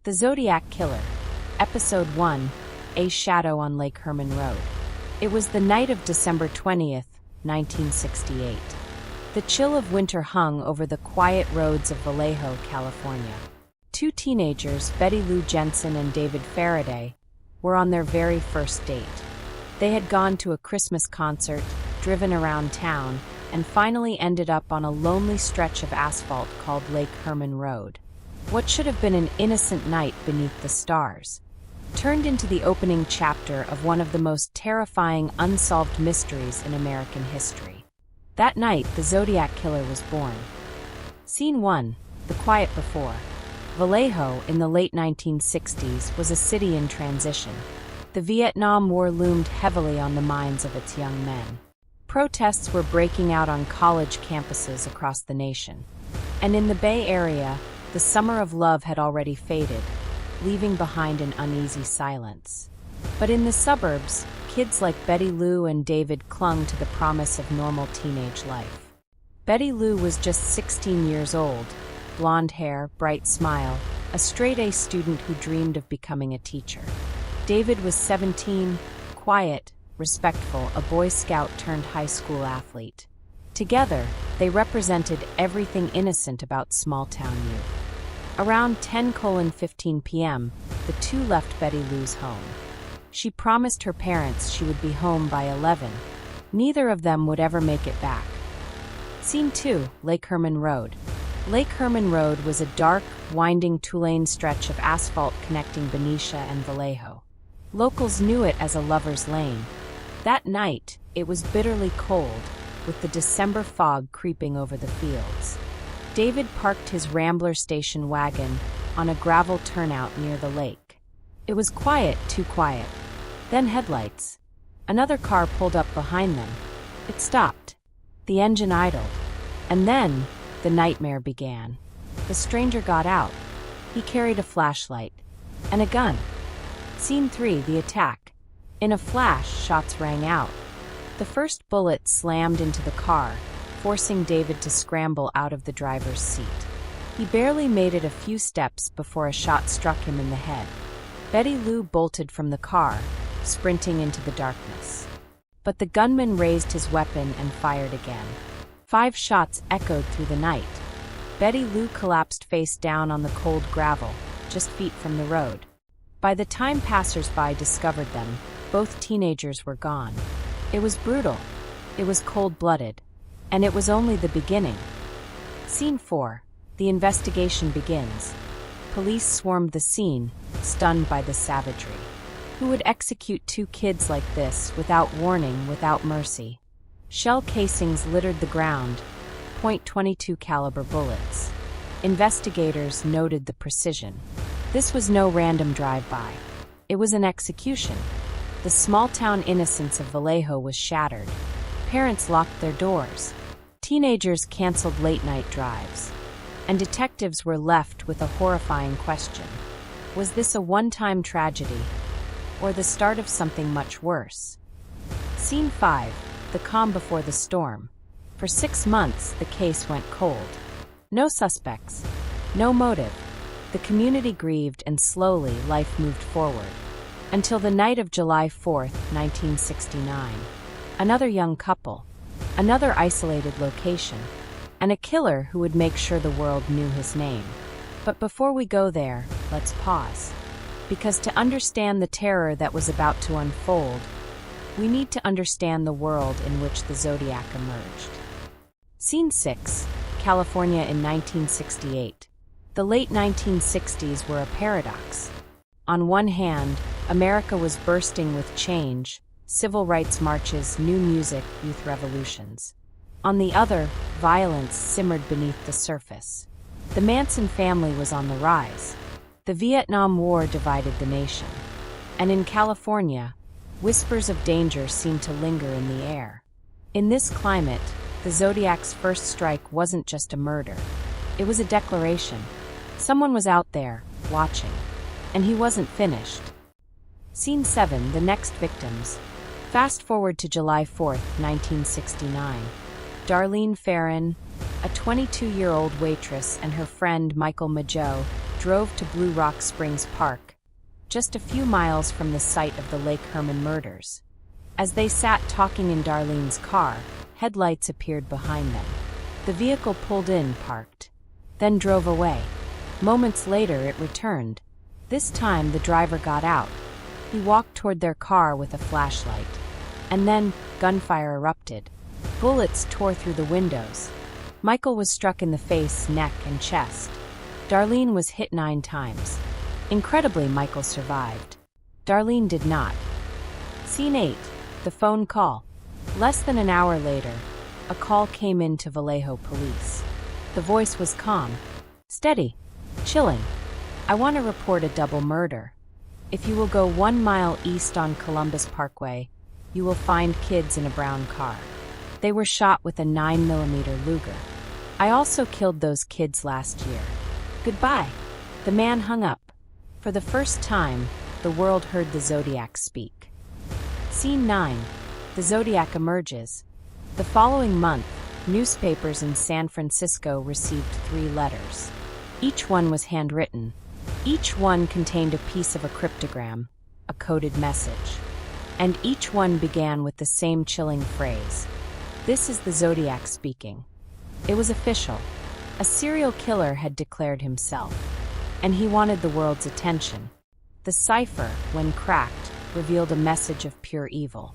The Zodiac Killer, Episode 1, A Shadow on Lake Herman Road. It was the night of December 20th, 1968. The chill of winter hung over the quiet roads of Vallejo, California. Two teenagers, Lou Jensen and David Faraday, were on their very first date. They had gone to a Christmas concert, driven around town, and finally ended up on a lonely stretch of asphalt called Lake Herman Road. What should have been an innocent night beneath the stars turned into the opening chapter of one of the most terrifying unsolved mysteries in American history. That night, the Zodiac Killer was born. Scene 1, The Quiet Before. Vallejo, in the late 1960s, was a city in transition. The Vietnam War loomed heavily on the minds of its young men. Protests were breaking out on college campuses across the nation. And in the Bay Area, the summer of love had already faded, leaving behind an uneasy silence. But in the suburbs, kids like Betty Lou and David clung to the promise of normal teenage life. Betty Lou was just 16 years old, blonde hair, bright smile, a straight-A student who dreamed of becoming a teacher. David was 17, quiet, respectful, a Boy Scout turned high school athlete. Together, they represented everything innocent about small-town youth. Around 10:15 p.m., the two left Betty Lou's home. She promised her parents she would be home by 11. Neither of them would ever make it back. Scene 2, Lake Herman Road. Lake Herman Road was a dark, winding two-lane stretch of asphalt connecting Benicia and Vallejo. Locals knew it as a lover's lane. That night, it was bitterly cold, with the December fog creeping over the fields. David parked his Rambler station wagon on a gravel turnout near the lake. It was quiet, too quiet. Then headlights. Another car pulled up behind them. It stopped. The engine idled. And then, the nightmare began. The stranger got out. He carried a flashlight. And a gun. Scene 3, The Attack. In a flash, shots rang out. The first bullet slammed into the car, forcing David to scramble out of the driver's seat. He barely made it a few steps before a shot struck him in the head. Betty Lou bolted from the car, sprinting into the darkness. But the gunman raised his weapon and fired again. 5 shots echoed through the night. Betty Lou collapsed face down on the cold gravel, just feet from the road. By the time passers-by discovered them, both teenagers were gone. It was brutal. It was cold-blooded. And it was only the beginning. Scene 4. The investigation begins. Police swarmed the scene, stunned by the savagery. Who would execute 2 kids like this, without warning, without mercy? Shell casings littered the ground, .22 caliber bullets. Investigators noted the precision. This was no random drive-by. It was an execution. The small-town innocence of Vallejo was shattered. Parents locked their doors. Teenagers canceled late-night drives. And detectives were left with a horrifying question. Was this a one-time tragedy, or the start of something much worse? Scene 5, The Calm Before the Storm. For 6 months, the case went cold. No suspects. No motive. The community grieved, and slowly life moved forward. Until the night of July 4th, 1969. Another young couple. Another isolated location. And a killer who would make sure the world knew his name. But before we go there, let's pause. Because to understand the terror that was about to unfold, we need to understand the world in which the Zodiac emerged. Scene 6, California in 1968. The late 1960s were a paradox. On one hand, America was bursting with change, civil rights marches, new music, youth revolutions. On the other, violence simmered beneath the surface. The Manson family was on the rise. The Vietnam War divided the nation. And in California, whispers of danger seemed to linger in the air. In this climate, the Zodiac's first strike wasn't just a murder. It was a declaration. Someone was out there, watching. And he wasn't finished. Scene 7, The Next Victims. Fast forward to July 4th, 1969. Darlene Ferrin, a 22-year-old waitress, and her friend Michael Mageau drove to Blue Rock Springs Park, just a few miles from the site of the Lake Herman murders. As they sat talking in Darlene's car, headlights appeared behind them. The vehicle pulled in, parked, then drove away. Moments later, it returned. This time, the driver got out. He walked toward their car with a flashlight. And then, gunfire erupted. Bullets tore through the windows. Michael was struck in the face, neck, and chest. Darlene was hit 9 times. Incredibly, Michael survived. Darlene did not. Scene 8. The phone call. Less than an hour later, a call came in to Vallejo police. The voice was calm, steady, chilling. I want to report a double murder. If you will go 1 mile east on Columbus Parkway, you will find kids in a brown car. They were shot with a 9mm Luger. I also killed those kids last year. Goodbye. The man hung up. For the first time, the world heard the Zodiac speak. Scene 9. The Zodiac emerges. The following month, newspapers in San Francisco received 3 letters. Each one was handwritten. Each one contained a piece of a cryptogram, a coded message. And each one began with the same chilling phrase. This is the Zodiac speaking. It was official. A serial killer had declared himself. And he wanted the world's attention. The cipher, when cracked, revealed a message of pure evil.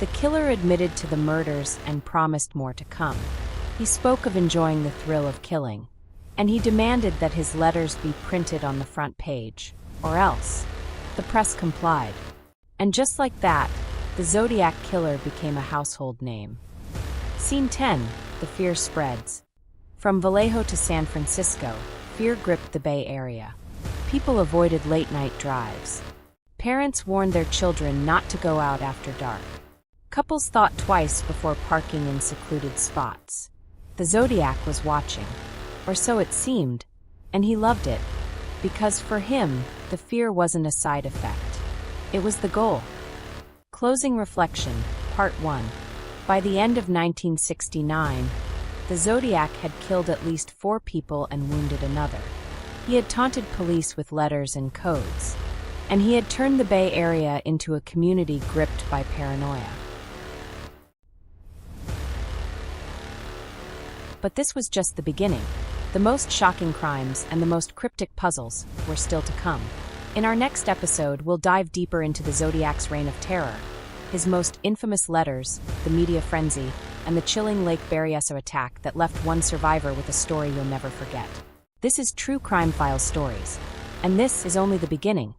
The killer admitted to the murders and promised more to come. He spoke of enjoying the thrill of killing. And he demanded that his letters be printed on the front page, or else. The press complied. And just like that, the Zodiac Killer became a household name. Scene 10. The fear spreads. From Vallejo to San Francisco, fear gripped the Bay Area. People avoided late-night drives. Parents warned their children not to go out after dark. Couples thought twice before parking in secluded spots. The Zodiac was watching. Or so it seemed, and he loved it, because for him, the fear wasn't a side effect. It was the goal. Closing reflection, Part 1. By the end of 1969, the Zodiac had killed at least 4 people and wounded another. He had taunted police with letters and codes, and he had turned the Bay Area into a community gripped by paranoia. But this was just the beginning. The most shocking crimes and the most cryptic puzzles were still to come. In our next episode, we'll dive deeper into the Zodiac's reign of terror, his most infamous letters, the media frenzy, and the chilling Lake Berryessa attack that left one survivor with a story you'll never forget. This is True Crime Files Stories, and this is only the beginning.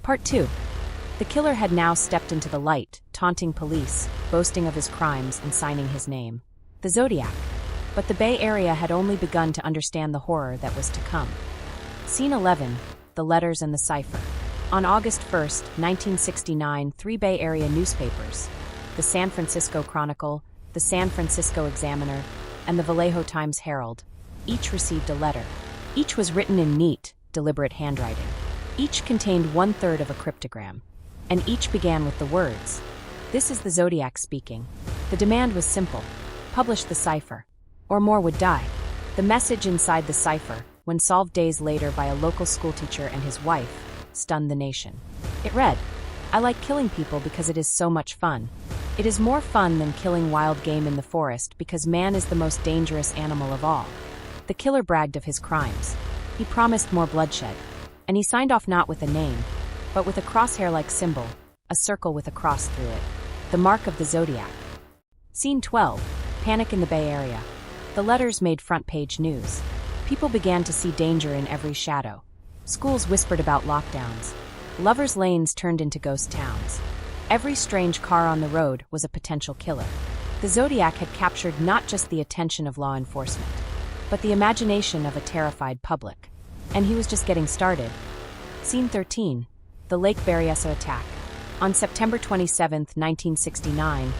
Part 2. The killer had now stepped into the light, taunting police, boasting of his crimes, and signing his name. The Zodiac. But the Bay Area had only begun to understand the horror that was to come. Scene 11. The Letters and the Cipher. On August 1, 1969, 3 Bay Area newspapers, the San Francisco Chronicle, the San Francisco Examiner, and the Vallejo Times-Herald, each received a letter. Each was written in neat, deliberate handwriting. Each contained 1/3 of a cryptogram. And each began with the words, "This is the Zodiac speaking." The demand was simple. Publish the cipher, or more would die. The message inside the cipher, when solved days later by a local schoolteacher and his wife, stunned the nation. It read, "I like killing people because it is so much fun. It is more fun than killing wild game in the forest because man is the most dangerous animal of all." The killer bragged of his crimes. He promised more bloodshed. And he signed off not with a name, but with a crosshair-like symbol, a circle with a cross through it, the mark of the Zodiac. Scene 12. Panic in the Bay Area. The letters made front-page news. People began to see danger in every shadow. Schools whispered about lockdowns. Lovers' lanes turned into ghost towns. Every strange car on the road was a potential killer. The Zodiac had captured not just the attention of law enforcement, but the imagination of a terrified public. And he was just getting started. Scene 13. The Lake Berryessa attack. On September 27, 1969,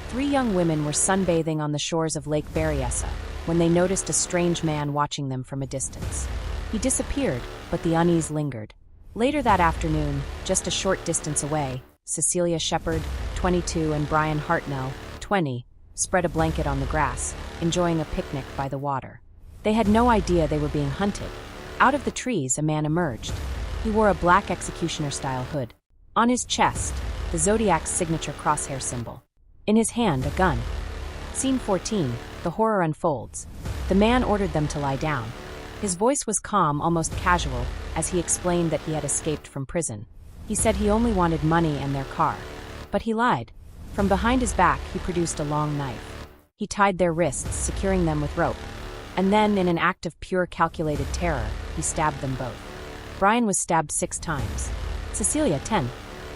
3 young women were sunbathing on the shores of Lake Berryessa when they noticed a strange man watching them from a distance. He disappeared, but the unease lingered. Later that afternoon, just a short distance away, Cecilia Shepard, 22, and Brian Hartnell, 20, spread a blanket on the grass, enjoying a picnic by the water. They had no idea they were being hunted. Out of the trees, a man emerged. He wore a black executioner-style hood. On his chest, the Zodiac's signature crosshair symbol. In his hand, a gun. Scene 14, the horror unfolds. The man ordered them to lie down. His voice was calm, almost casual, as he explained that he had escaped from prison. He said he only wanted money and their car. But he lied. From behind his back, he produced a long knife. He tied their wrists, securing them with rope. And then, in an act of pure calculated terror, he stabbed them both. Brian was stabbed 6 times. Cecilia 10.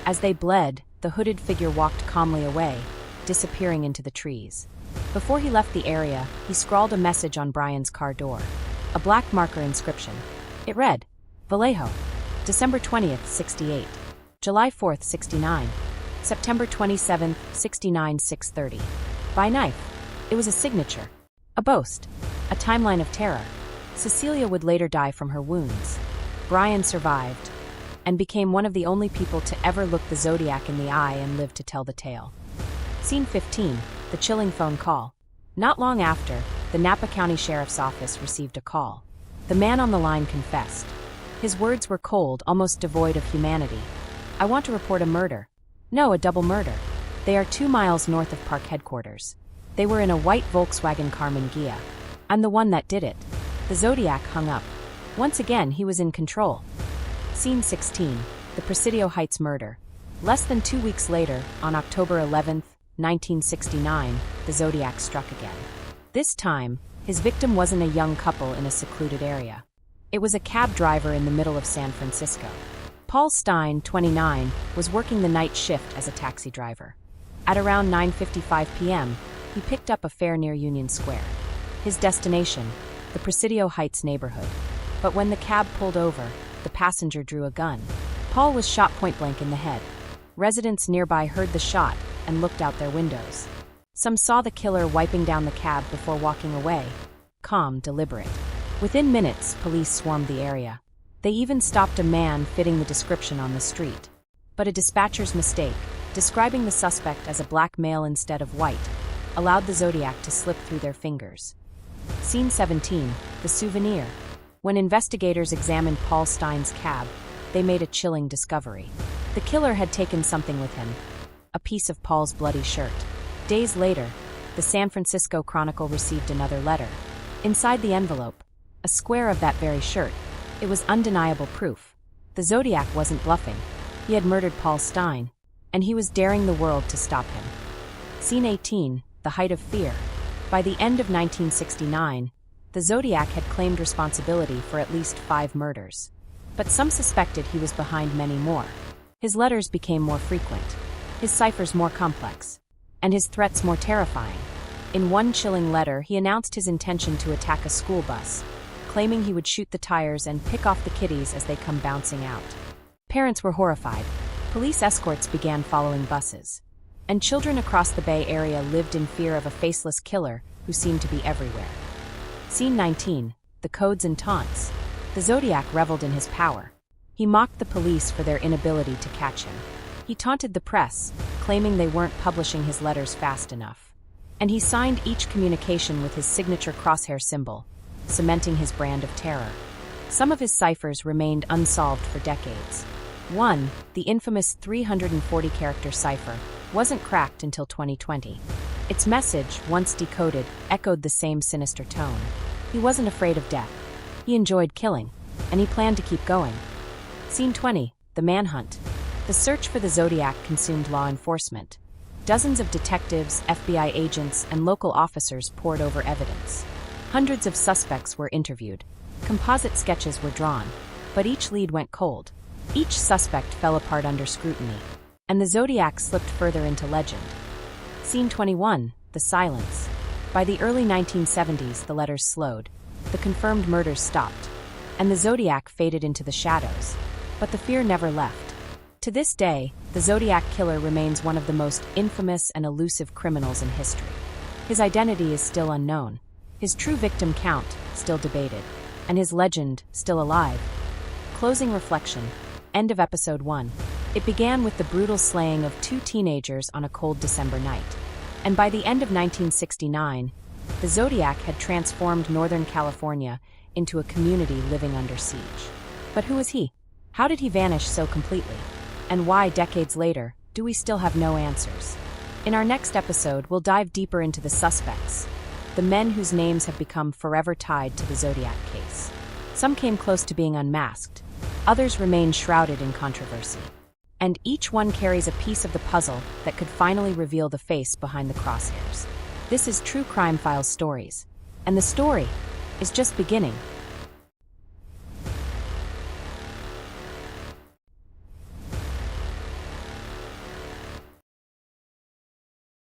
As they bled, the hooded figure walked calmly away, disappearing into the trees. Before he left the area, he scrawled a message on Brian's car door. A black marker inscription. It read, Vallejo, December 20th, 68. July 4th, 69. September 27th, 69, 6:30. By knife. It was a signature. A boast. A timeline of terror. Cecilia would later die from her wounds. Brian survived, and became one of the only people to ever look the Zodiac in the eye and live to tell the tale. Scene 15, the chilling phone call. Not long after, the Napa County Sheriff's Office received a call. The man on the line confessed. His words were cold, almost devoid of humanity. I want to report a murder. No, a double murder. They are 2 miles north of park headquarters. They were in a white Volkswagen Carmen Ghia. I'm the one that did it. The Zodiac hung up. Once again, he was in control. Scene 16, the Presidio Heights murder. Less than 2 weeks later, on October 11th, 1969, the Zodiac struck again. This time, his victim wasn't a young couple in a secluded area. It was a cab driver in the middle of San Francisco. Paul Stein, 29, was working the night shift as a taxi driver. At around 9:55 p.m., he picked up a fare near Union Square. His destination, the Presidio Heights neighborhood. But when the cab pulled over, the passenger drew a gun. Paul was shot point-blank in the head. Residents nearby heard the shot and looked out their windows. Some saw the killer wiping down the cab before walking away. Calm, deliberate. Within minutes, police swarmed the area. They even stopped a man fitting the description on the street. But a dispatcher's mistake, describing the suspect as a black male instead of white, allowed the Zodiac to slip through their fingers. Scene 17, the souvenir. When investigators examined Paul Stein's cab, they made a chilling discovery. The killer had taken something with him, a piece of Paul's bloody shirt. Days later, the San Francisco Chronicle received another letter. Inside the envelope, a square of that very shirt. It was undeniable proof. The Zodiac wasn't bluffing. He had murdered Paul Stein, and he was daring the world to stop him. Scene 18, the height of fear. By the end of 1969, the Zodiac had claimed responsibility for at least 5 murders. But some suspected he was behind many more. His letters became more frequent, his ciphers more complex, and his threats more terrifying. In one chilling letter, he announced his intention to attack a school bus, claiming he would shoot the tires and pick off the kiddies as they come bouncing out. Parents were horrified. Police escorts began following buses. And children across the Bay Area lived in fear of a faceless killer who seemed to be everywhere. Scene 19, the codes and taunts. The Zodiac reveled in his power. He mocked the police for their inability to catch him. He taunted the press, claiming they weren't publishing his letters fast enough. And he signed each communication with his signature crosshair symbol, cementing his brand of terror. Some of his ciphers remained unsolved for decades. One, the infamous 340-character cipher, wasn't cracked until 2020. Its message, once decoded, echoed the same sinister tone. He wasn't afraid of death. He enjoyed killing, and he planned to keep going. Scene 20, the manhunt. The search for the Zodiac consumed law enforcement. Dozens of detectives, FBI agents, and local officers pored over evidence. Hundreds of suspects were interviewed. Composite sketches were drawn, but each lead went cold. Each suspect fell apart under scrutiny, and the Zodiac slipped further into legend. Scene 21, the silence. By the early 1970s, the letters slowed. The confirmed murders stopped, and the Zodiac faded into the shadows. But the fear never left. To this day, the Zodiac Killer remains one of the most infamous and elusive criminals in history. His identity is still unknown, his true victim count still debated, and his legend still alive. Closing reflection. End of episode 1. It began with the brutal slaying of 2 teenagers on a cold December night. And by the end of 1969, The Zodiac had transformed Northern California into a community living under siege. But who was he? How did he vanish so completely? And why, decades later, do we still have no answers? In our next episode, we'll dive deeper into the suspects, the men whose names have become forever tied to the Zodiac case. Some came close to being unmasked, others remain shrouded in controversy. And each one carries a piece of the puzzle that could finally reveal the face behind the crosshairs. This is True Crime Files Stories, and the story is just beginning.